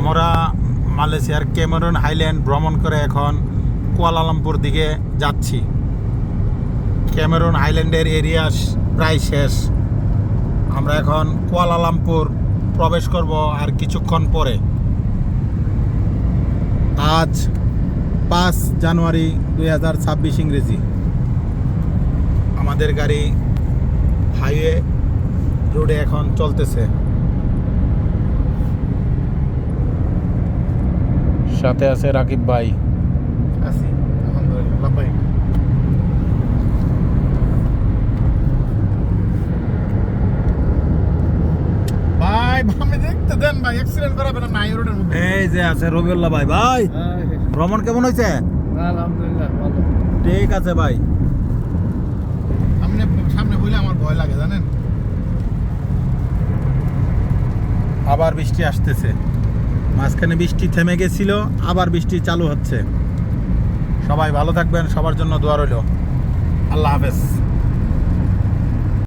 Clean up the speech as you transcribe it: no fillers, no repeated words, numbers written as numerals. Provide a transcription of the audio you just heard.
আমরা মালয়েশিয়ার Cameron highland ভ্রমণ করে এখন কুয়ালালামপুর দিকে যাচ্ছি। ক্যামেরন হাইল্যান্ডের এরিয়া প্রায় শেষ। আমরা এখন কুয়ালালামপুর প্রবেশ করব আর কিছুক্ষণ পরে। আজ 5 জানুয়ারি 2026 ইংরেজি। আমাদের গাড়ি হাইওয়ে রোডে এখন চলতেছে। সাথে আছে রাকিব ভাই। আছি আলহামদুলিল্লাহ ভাই। ভাই আমি দেখতে দেন ভাই, অ্যাক্সিডেন্ট করাবেন না এই রোডের মধ্যে। এই যে আছে রবিউল্লাহ ভাই। ভাই ভ্রমণ কেমন হয়েছে? আলহামদুলিল্লাহ ভালো। ঠিক আছে ভাই। সামনে বলে আমার ভয় লাগে জানেন। আবার বৃষ্টি আসতেছে। মাঝখানে বৃষ্টি থেমে গেছিল, আবার বৃষ্টি চালু হচ্ছে। সবাই ভালো থাকবেন, সবার জন্য দোয়া রইল। আল্লাহ হাফেজ।